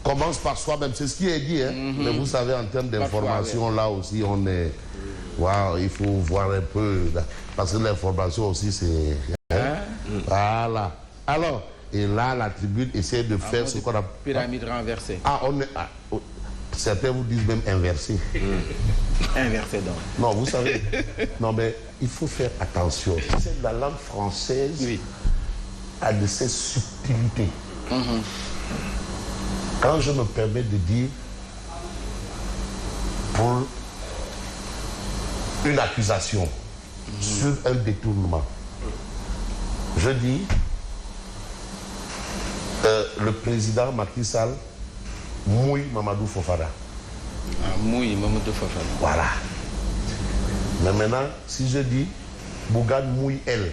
commence par soi-même. C'est ce qui est dit. Hein? Mais vous savez, en termes d'information, là aussi, on est... Waouh, il faut voir un peu. Parce que l'information aussi, c'est... Hein? Voilà. Alors, et là, la tribune essaie de faire ce qu'on appelle... Pyramide renversée. Ah, on est... certains vous disent même inversé. Inversé donc. Non, vous savez... Non, mais il faut faire attention. Tu sais, la langue française a de ces subtilités. Quand je me permets de dire pour une accusation sur un détournement, je dis le président Macky Sall mouille Mamadou Fofana. Ah, mouille Mamadou Fofana. Voilà. Mais maintenant, si je dis Bougane mouille elle,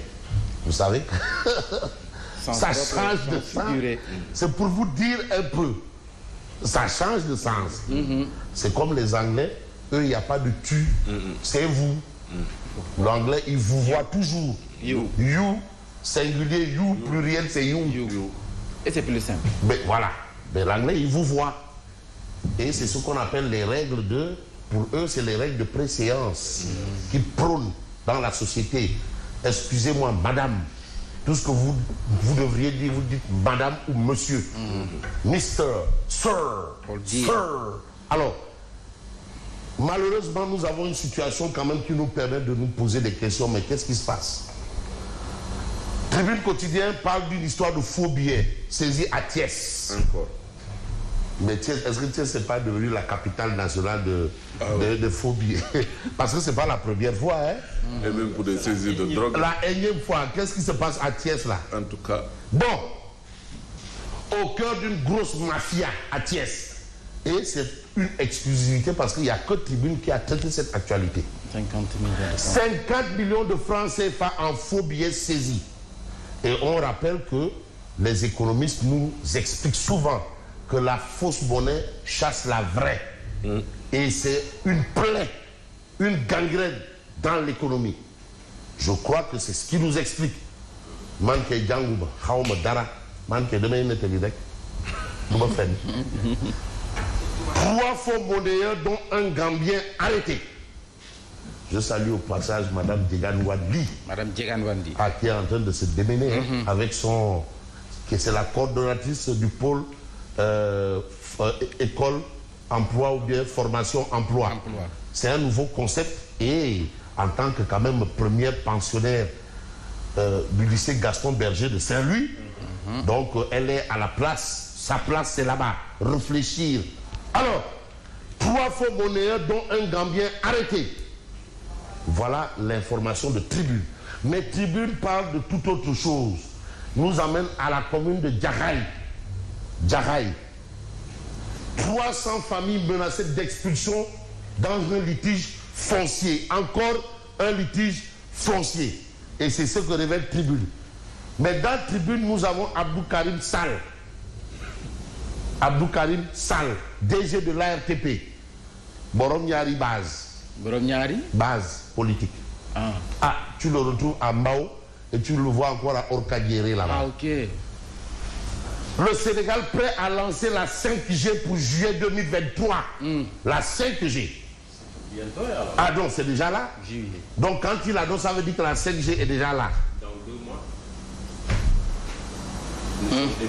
vous savez, ça change de sens. C'est pour vous dire un peu. Ça change de sens. C'est comme les Anglais, eux, il n'y a pas de tu, c'est vous. L'anglais, il vous voit toujours. You, singulier, you, pluriel, c'est you. Et c'est plus simple. Mais voilà. Mais l'anglais, il vous voit. Et c'est ce qu'on appelle les règles de... Pour eux, c'est les règles de préséance qui prônent dans la société. Excusez-moi, madame. Tout ce que vous devriez dire, vous dites madame ou monsieur. Mister, sir, sir. Alors, malheureusement, nous avons une situation quand même qui nous permet de nous poser des questions. Mais qu'est-ce qui se passe? Tribune Quotidien parle d'une histoire de faux billets saisis à Thiès. Encore. Mais Thiès, est-ce que Thiès n'est pas devenu la capitale nationale de faux billets? Parce que ce n'est pas la première fois. Hein? Et même pour des saisies de drogue. La énième fois, qu'est-ce qui se passe à Thiès là? En tout cas. Bon, au cœur d'une grosse mafia à Thiès. Et c'est une exclusivité parce qu'il n'y a que Tribune qui a traité cette actualité. 50 millions de francs CFA en faux billets saisis. Et on rappelle que les économistes nous expliquent souvent que la fausse monnaie chasse la vraie. Et c'est une plaie, une gangrène dans l'économie. Je crois que c'est ce qui nous explique. Manque Djangouba, Haoma Dara, Manque demain Netelidek, 3 faux monnayeurs dont un Gambien arrêté. Je salue au passage Madame Djeganwandi. Madame Djeganwandi. Qui est en train de se démener avec son... C'est la coordonnatrice du pôle école, emploi ou bien formation, emploi. C'est un nouveau concept et en tant que quand même première pensionnaire du lycée Gaston Berger de Saint-Louis, donc elle est à la place, sa place c'est là-bas, réfléchir. Alors, 3 faux monnayeurs dont un Gambien arrêté. Voilà l'information de Tribune. Mais Tribune parle de toute autre chose. Nous amène à la commune de Djahaï. 300 familles menacées d'expulsion dans un litige foncier. Encore un litige foncier. Et c'est ce que révèle Tribune. Mais dans Tribune, nous avons Abdou Karim Sall. Abdou Karim Sall, DG de l'ARTP. Borom Nyari base. Borom Nyari? Base politique. Tu le retrouves à Mbao et tu le vois encore à Orkadiéré là-bas. Ah, ok. Le Sénégal prêt à lancer la 5G pour juillet 2023. La 5G. Bientôt, alors. Ah donc c'est déjà là. Juillet. Donc quand il annonce, ça veut dire que la 5G est déjà là. Dans 2 mois.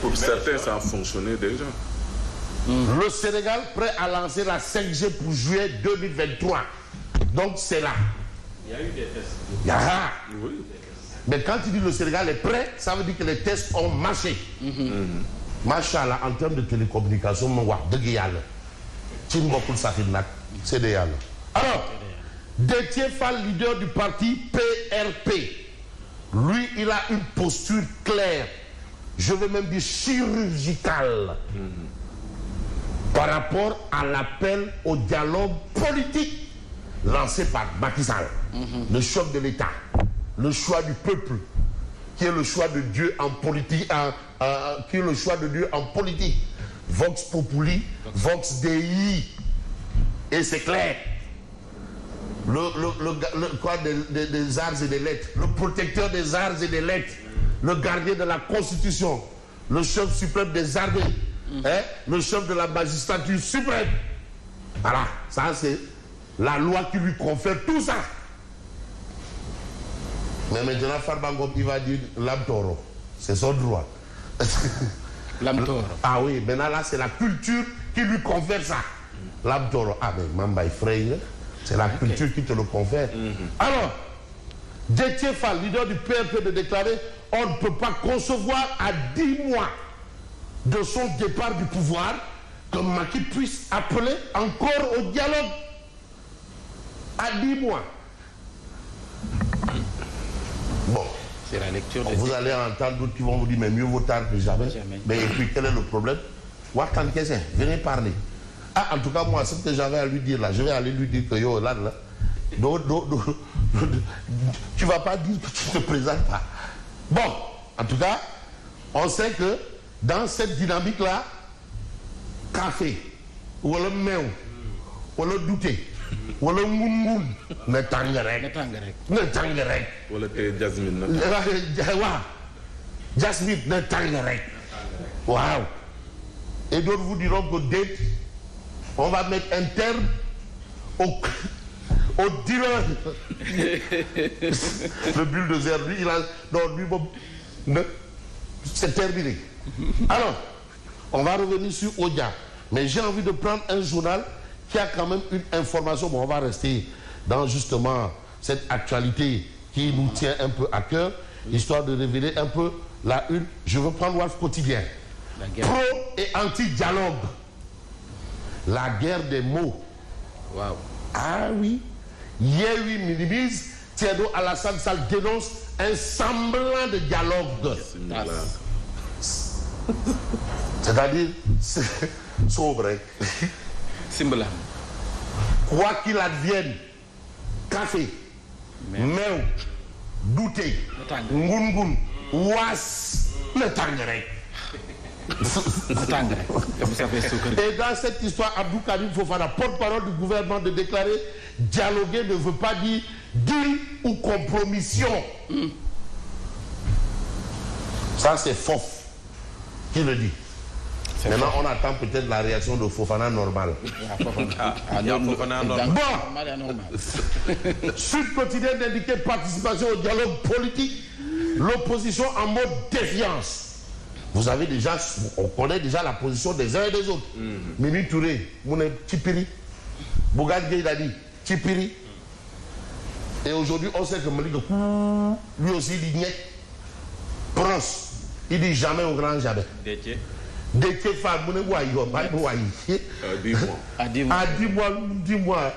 Pour certains, ça a fonctionné déjà. Le Sénégal prêt à lancer la 5G pour juillet 2023. Donc c'est là. Il y a eu des tests. Oui. Mais quand il dit le Sénégal est prêt, ça veut dire que les tests ont marché. Machallah, en termes de télécommunication, c'est des yalla. Alors, Déthié Fall, leader du parti PRP, lui, il a une posture claire, je vais même dire chirurgicale, par rapport à l'appel au dialogue politique lancé par Macky Sall, le chef de l'État, le choix du peuple, qui est le choix de Dieu en politique, qui est le choix de Dieu en politique. Vox Populi, Vox Dei. Et c'est clair. Quoi des arts et des lettres, le protecteur des arts et des lettres, le gardien de la Constitution, le chef suprême des armées, le chef de la magistrature suprême. Voilà, ça c'est la loi qui lui confère tout ça. Mais maintenant, Farba Ngom, il va dire l'Amtoro. C'est son droit. L'Amtoro. Ah oui, maintenant là, c'est la culture qui lui confère ça. L'Amtoro. Ah mais Mamba Frère, c'est la culture qui te le confère. Alors, Déthié Fall, leader du PRP, de déclarer on ne peut pas concevoir à 10 mois de son départ du pouvoir que Macky puisse appeler encore au dialogue. À 10 mois. Bon. C'est la lecture de... Vous allez entendre d'autres qui vont vous dire mais mieux vaut tard que jamais. Mais et puis quel est le problème? Wartan Kessé, venez parler. Ah, en tout cas, moi, ce que j'avais à lui dire là, je vais aller lui dire que yo, là, tu vas pas dire que tu te présentes pas. Bon, en tout cas, on sait que dans cette dynamique-là, café, ou le mew, ou le douté, ou le mounmoun, ne tangerek. Ne tangerek. Ou le jasmine. Jasmine, ne tangerek. Waouh. Et d'autres vous diront que dès on va mettre un terme au dealer. Le bulldozer, lui, il a... Non, lui, bon, c'est terminé. Alors, on va revenir sur Odia. Mais j'ai envie de prendre un journal qui a quand même une information. Bon, on va rester dans justement cette actualité qui nous tient un peu à cœur, histoire de révéler un peu la une. Je veux prendre Walf Quotidien. Pro et anti-dialogue. La guerre des mots. Wow. Ah oui. Yewwi minimise, Thierno Alassane Sall dénonce un semblant de dialogue. C'est-à-dire, sobre. Simbalam. Quoi qu'il advienne, café, mew, douté, ngungun, was, le tangerek. Et dans cette histoire, Abdou Karim Fofana, porte-parole du gouvernement, de déclarer dialoguer ne veut pas dire deal ou compromission. Ça, c'est Fof qui le dit. Maintenant, on attend peut-être la réaction de Fofana normale. Bon, Sud Quotidien d'indiquer participation au dialogue politique, l'opposition en mode défiance. Vous avez déjà, on connaît déjà la position des uns et des autres. Mimi Touré, Mouné Tchipiri, Bougane Gueye Dadi, Tchipiri. Et aujourd'hui, on sait que Malik, lui aussi, il dit Prince, il dit jamais au grand jamais. Déthié Fall, Mouné Ouaïo, dis-moi.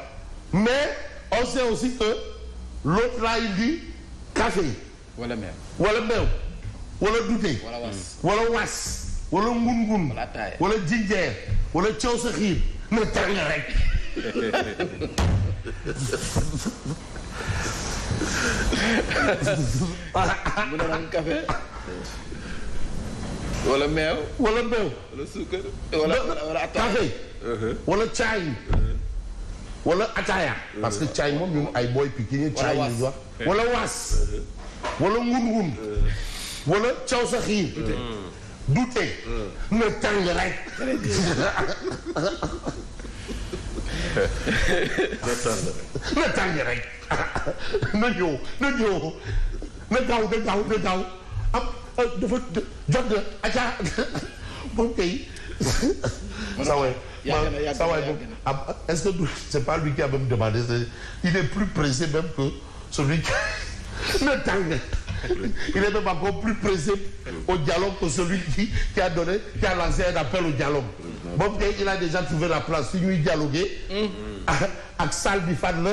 Mais on sait aussi que l'autre là, il dit café. Voilà même. Wala douté, wala was, wala ngungun, wala ginger, wala coow sa xiir, na tàng rek. mu ne naan café wala meew. wala meew. wala suukar. wala ataaya. café. wala caay. wala ataaya. parce que caay moom ñun ay booy Pikine caay ñu wax. wala was. wala ngungun. wala caw sa xiir. douté. na tàng rek. na tàng rek. na ñëw na gaaw am dafa jot na aca moom kay. ça ouais est-ce que c'est pas lui qui a même demandé, il est plus pressé même que celui qui na tàng. Il est même encore plus pressé au dialogue que celui qui a lancé un appel au dialogue. Bon, il a déjà trouvé la place. Si lui dialoguer, avec Sall Bifan,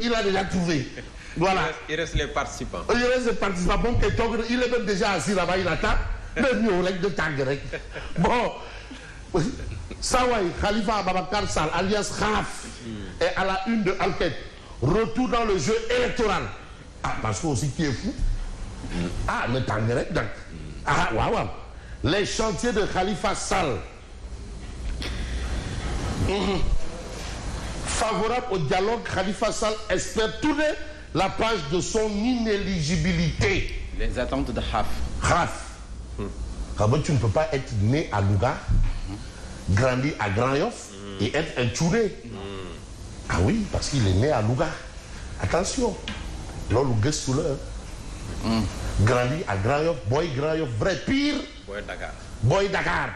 il a déjà trouvé. Voilà. Il reste les participants. Bon, il est même déjà assis là-bas, il attend. Bon, Sawai Khalifa Ababakar Sall, alias Khaf, est à la une de Enquête. Retour dans le jeu électoral. Ah, parce que aussi qui est fou. Ah, le Tangerek, donc. Ah, waouh. Les chantiers de Khalifa Sall. Favorable au dialogue, Khalifa Sall espère tourner la page de son inéligibilité. Les attentes de Khaf. Tu ne peux pas être né à Louga, grandi à Grand Yoff et être un Tchouré. Ah oui, parce qu'il est né à Louga. Attention. Lolo Gessouleur. Grandi à Grand Yoff, Boy Grand Yoff, vrai pire. Boy Dakar. Boy Dakar.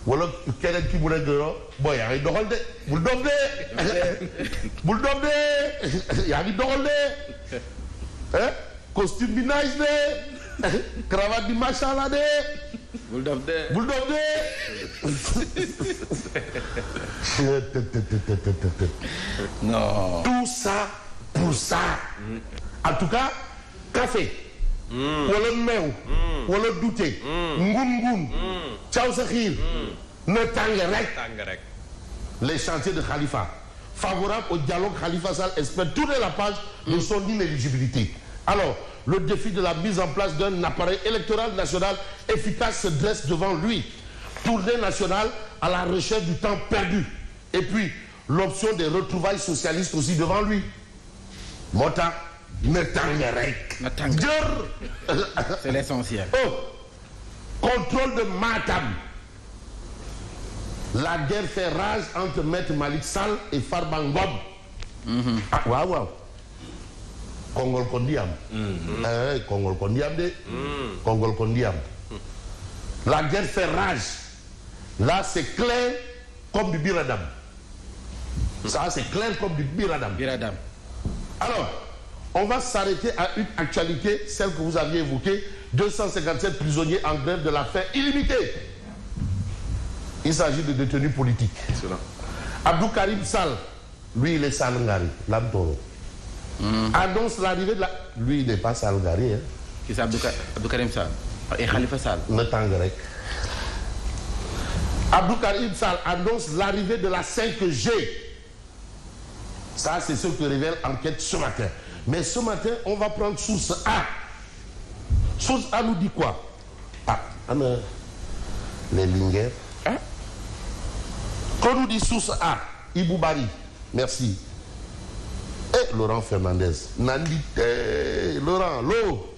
Wala keneen ki mu ne gërëm boy yaa ngi doxal de bul doom de bul doom de yaa ngi doxal de costume bi nice de cravate bi macha allah de bul doom de bul doom de. non. Tout ça pour ça. En tout cas café. wala meew. wala dute. ngun. caw sa xiir. na tàng rek. Les chantiers de Khalifa. Favorable au dialogue, Khalifa Sall espère tourner la page de son inéligibilité. Alors, le défi de la mise en place d'un appareil électoral national efficace se dresse devant lui. Tournée nationale à la recherche du temps perdu. Et puis, l'option des retrouvailles socialistes aussi devant lui. Mota. C'est l'essentiel. Oh, contrôle de Matam. La guerre fait rage entre Maître Malick Sall et Farba Ngom. Ah, waaw. Kongol Kondiam. Kongol Kondiam de. Kongol Kondiam. La guerre fait rage. Là, c'est clair comme du biradam. Ça, c'est clair comme du biradam. Alors, on va s'arrêter à une actualité, celle que vous aviez évoquée, 257 prisonniers en grève de la faim illimitée. Il s'agit de détenus politiques. Abdou Karim Sall, lui, il est Salngari, l'Amtoro. Annonce l'arrivée de la... Lui, il n'est pas Salngari. Hein. Qui c'est Abdou Karim Sall et Khalifa Sall. Abdou Karim Sall annonce l'arrivée de la 5G. Ça, c'est ce que révèle l'enquête ce matin. Mais ce matin, on va prendre source A. Source A nous dit quoi? Les lingueurs. Quand on nous dit source A, Iboubari, merci. Et Laurent Fernandez. Laurent, l'eau.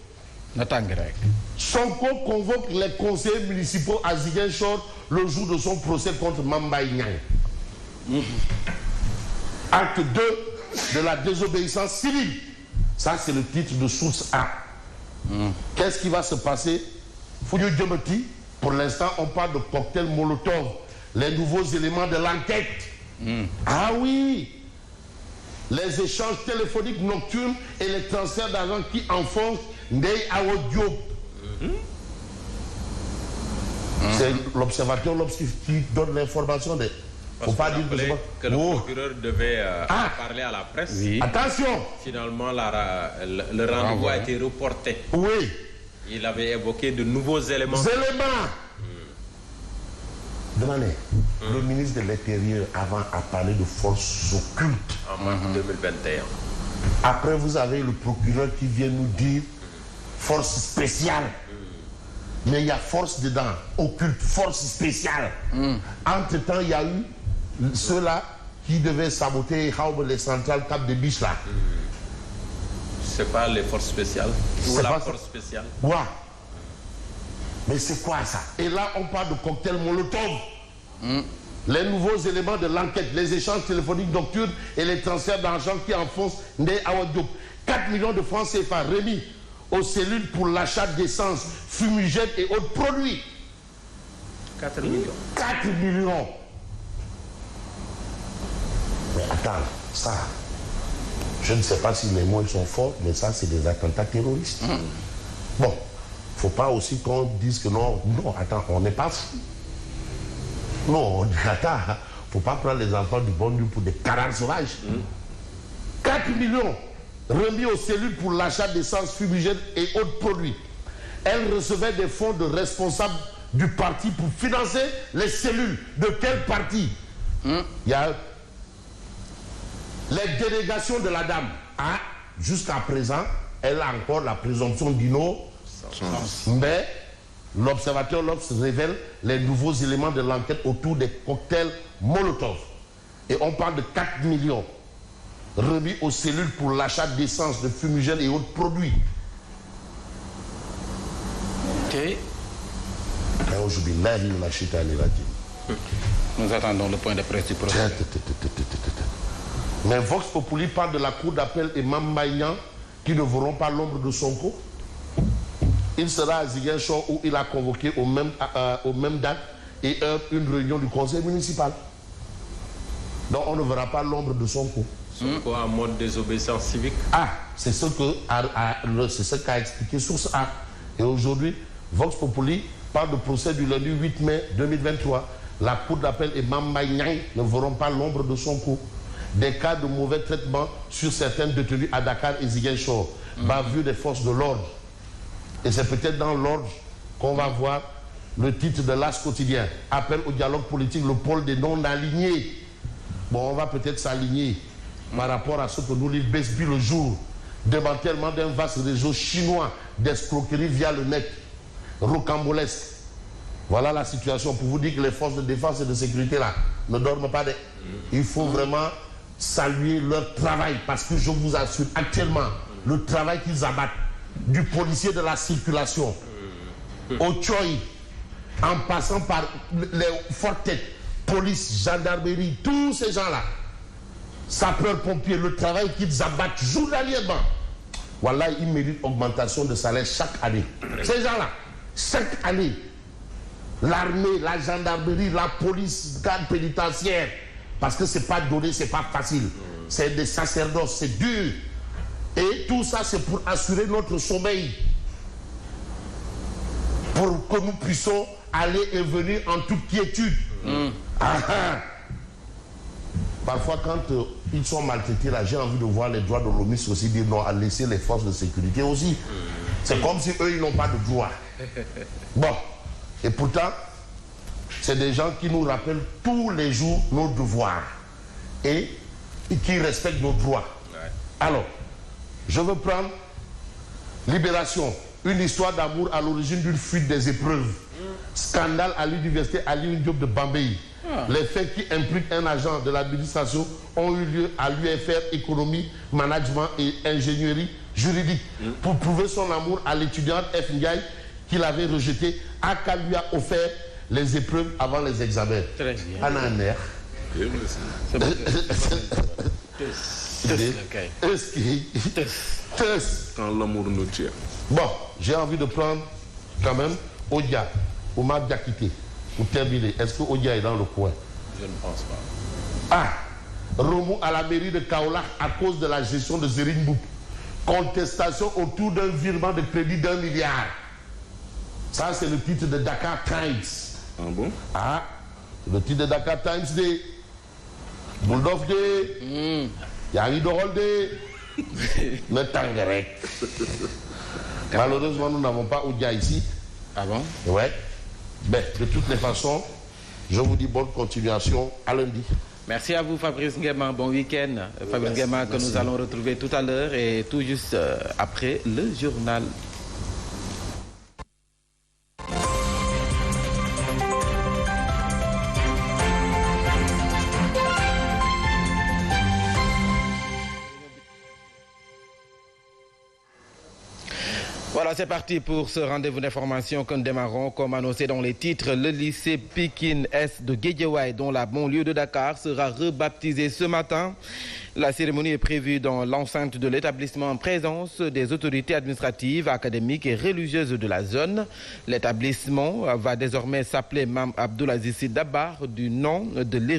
Sonko convoque les conseillers municipaux à Ziguinchor le jour de son procès contre Mamba Niang. Acte 2 de la désobéissance civile. Ça, c'est le titre de source A. Qu'est-ce qui va se passer? Fouillou Djemeti, pour l'instant, on parle de cocktail Molotov. Les nouveaux éléments de l'enquête. Ah oui! Les échanges téléphoniques nocturnes et les transferts d'argent qui enfoncent Ndeye Awo Diop. C'est l'observateur qui donne l'information de... Faut pas dire que le procureur devait parler à la presse. Oui. Attention. Finalement, le rendez-vous a été reporté. Oui. Il avait évoqué de nouveaux éléments. Demandez. Le ministre de l'Intérieur avant a parlé de forces occultes. En mars 2021. Après, vous avez le procureur qui vient nous dire force spéciale. Mais il y a force dedans, occulte, force spéciale. Entre-temps, il y a eu ceux-là qui devaient saboter les centrales Cap de Biche là. C'est pas les forces spéciales ou la force spéciale. Ouais. Mais c'est quoi ça? Et là, on parle de cocktail Molotov. Les nouveaux éléments de l'enquête, les échanges téléphoniques nocturnes et les transferts d'argent qui enfoncent Ndeye Awa Diop. 4 millions de francs CFA remis aux cellules pour l'achat d'essence, fumigène et autres produits. 4 millions. 4 millions. Mais attends, ça, je ne sais pas si les mots sont forts, mais ça, c'est des attentats terroristes. Bon, faut pas aussi qu'on dise que non, attends, on n'est pas fou. Non, attends, faut pas prendre les enfants du bon Dieu pour des carands sauvages. 4 millions remis aux cellules pour l'achat d'essence, fumigène et autres produits. Elle recevait des fonds de responsables du parti pour financer les cellules. De quel parti? Il y a les délégations de la dame. Jusqu'à présent, elle a encore la présomption d'innocence. Mais l'observateur L'Obs révèle les nouveaux éléments de l'enquête autour des cocktails Molotov. Et on parle de 4 millions remis aux cellules pour l'achat d'essence, de fumigène et autres produits. Ok. Nous attendons le point de presse du procès. Mais Vox Populi parle de la cour d'appel et Mambaïan qui ne verront pas l'ombre de Sonko. Il sera à Ziguinchor où il a convoqué aux mêmes dates et heures une réunion du conseil municipal. Donc on ne verra pas l'ombre de Sonko. Sonko en mode désobéissance civique. Ah, c'est ce qu'a expliqué Source A. Et aujourd'hui, Vox Populi parle de procès du lundi 8 mai 2023. La cour d'appel et Mambaïan ne verront pas l'ombre de Sonko. Des cas de mauvais traitement sur certains détenus à Dakar et Ziguinchor. Bavure des forces de l'ordre. Et c'est peut-être dans l'ordre qu'on va voir le titre de l'As quotidien. Appel au dialogue politique, le pôle des non-alignés. Bon, on va peut-être s'aligner par rapport à ce que nous livre Besby le jour. Démantèlement d'un vaste réseau chinois d'escroquerie via le net. Rocambolesque. Voilà la situation pour vous dire que les forces de défense et de sécurité là ne dorment pas. Il faut vraiment saluer leur travail parce que je vous assure actuellement le travail qu'ils abattent du policier de la circulation au Choi en passant par les fortes têtes, police, gendarmerie, tous ces gens-là, sapeurs-pompiers, le travail qu'ils abattent journalièrement, voilà, ils méritent augmentation de salaire chaque année. Ces gens-là, chaque année, l'armée, la gendarmerie, la police, garde pénitentiaire, parce que c'est pas donné, c'est pas facile. C'est des sacerdoces, c'est dur. Et tout ça, c'est pour assurer notre sommeil. Pour que nous puissions aller et venir en toute quiétude. Parfois, quand ils sont maltraités, là, j'ai envie de voir les droits de l'homme aussi dire non, à laisser les forces de sécurité aussi. C'est comme si eux, ils n'ont pas de droits. Bon. Et pourtant, c'est des gens qui nous rappellent tous les jours nos devoirs et qui respectent nos droits. Alors, je veux prendre Libération, une histoire d'amour à l'origine d'une fuite des épreuves. Scandale à l'université Alioune Diop de Bambey. Les faits qui impliquent un agent de l'administration ont eu lieu à l'UFR Économie, Management et Ingénierie Juridique. Pour prouver son amour à l'étudiante F. Ndiaye qu'il avait rejeté, Aka lui a offert les épreuves avant les examens. Très bien. Ananer. Quand l'amour nous tient. Bon, j'ai envie de prendre quand même Odia, Omar Diakité, pour terminer. Est-ce que Odia est dans le coin? Je ne pense pas. Ah, remous à la mairie de Kaolack à cause de la gestion de Zerine Bouk. Contestation autour d'un virement de crédit d'1 milliard. Ça, c'est le titre de Dakar Times. Ah bon? Ah, le titre de Dakar Times de Bulldog de Yari Dorol de le Tangerek. Malheureusement, nous n'avons pas Oudia ici. Ah bon? Ouais. Ben, de toutes les façons, je vous dis bonne continuation. À lundi. Merci à vous, Fabrice Nguema. Bon week-end. Fabrice Nguema, que nous allons retrouver tout à l'heure et tout juste après le journal. Voilà, c'est parti pour ce rendez-vous d'information que nous démarrons. Comme annoncé dans les titres, le lycée Pikine Est de Guédiawaye, dont la banlieue de Dakar, sera rebaptisé ce matin. La cérémonie est prévue dans l'enceinte de l'établissement en présence des autorités administratives, académiques et religieuses de la zone. L'établissement va désormais s'appeler Mame Abdoul Aziz Sy Dabakh, du nom de